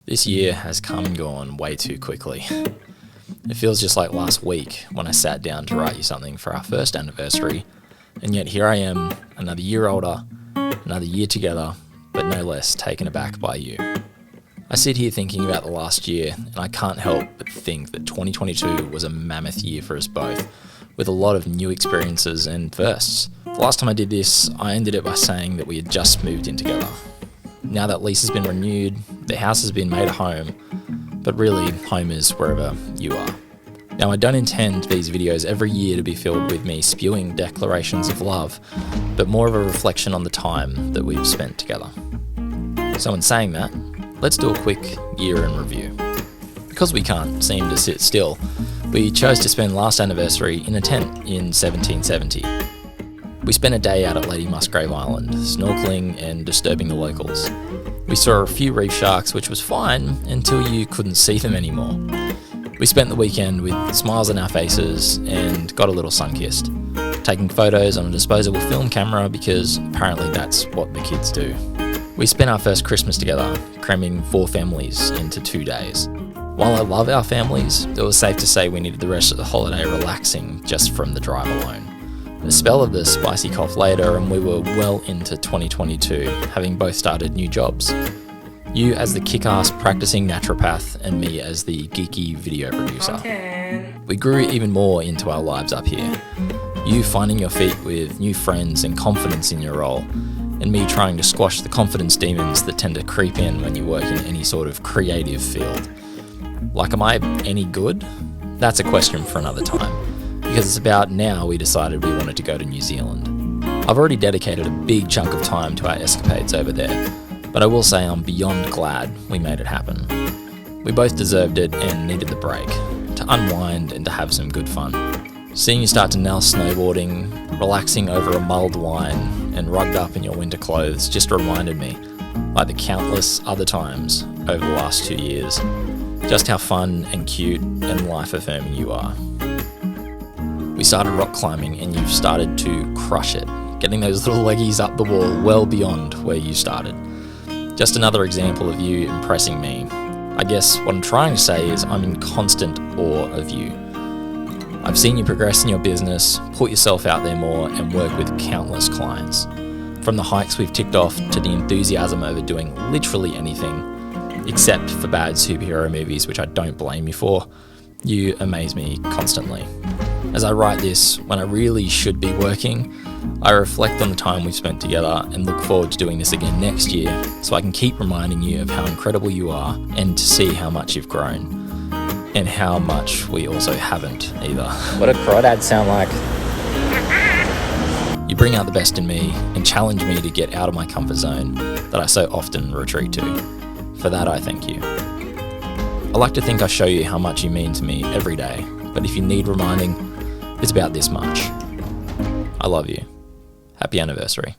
This year has come and gone way too quickly. It feels just like last week when I sat down to write you something for our first anniversary, and yet here I am, another year older, another year together, but no less taken aback by you. I sit here thinking about the last year, and I can't help but think that 2022 was a mammoth year for us both, with a lot of new experiences and firsts. The last time I did this, I ended it by saying that we had just moved in together. Now that lease has been renewed, the house has been made a home, but really, home is wherever you are. Now, I don't intend these videos every year to be filled with me spewing declarations of love, but more of a reflection on the time that we've spent together. So in saying that, let's do a quick year in review. Because we can't seem to sit still, we chose to spend last anniversary in a tent in 1770. We spent a day out at Lady Musgrave Island, snorkeling and disturbing the locals. We saw a few reef sharks, which was fine until you couldn't see them anymore. We spent the weekend with smiles on our faces and got a little sun-kissed, taking photos on a disposable film camera because apparently that's what the kids do. We spent our first Christmas together, cramming 4 families into 2 days. While I love our families, it was safe to say we needed the rest of the holiday relaxing just from the drive alone. A spell of the spicy cough later, and we were well into 2022, having both started new jobs. You as the kick-ass practicing naturopath, and me as the geeky video producer. We grew even more into our lives up here. You finding your feet with new friends and confidence in your role, and me trying to squash the confidence demons that tend to creep in when you work in any sort of creative field. Like, am I any good? That's a question for another time. Because it's about now we decided we wanted to go to New Zealand. I've already dedicated a big chunk of time to our escapades over there, but I will say I'm beyond glad we made it happen. We both deserved it and needed the break, to unwind and to have some good fun. Seeing you start to nail snowboarding, relaxing over a mulled wine, and rugged up in your winter clothes just reminded me, like the countless other times over the last 2 years, just how fun and cute and life-affirming you are. We started rock climbing and you've started to crush it, getting those little leggies up the wall well beyond where you started. Just another example of you impressing me. I guess what I'm trying to say is I'm in constant awe of you. I've seen you progress in your business, put yourself out there more, and work with countless clients. From the hikes we've ticked off to the enthusiasm over doing literally anything, except for bad superhero movies, which I don't blame you for, you amaze me constantly. As I write this, when I really should be working, I reflect on the time we've spent together and look forward to doing this again next year so I can keep reminding you of how incredible you are and to see how much you've grown. And how much we also haven't either. What do crawdads sound like? You bring out the best in me and challenge me to get out of my comfort zone that I so often retreat to. For that, I thank you. I like to think I show you how much you mean to me every day, but if you need reminding, it's about this much. I love you. Happy anniversary.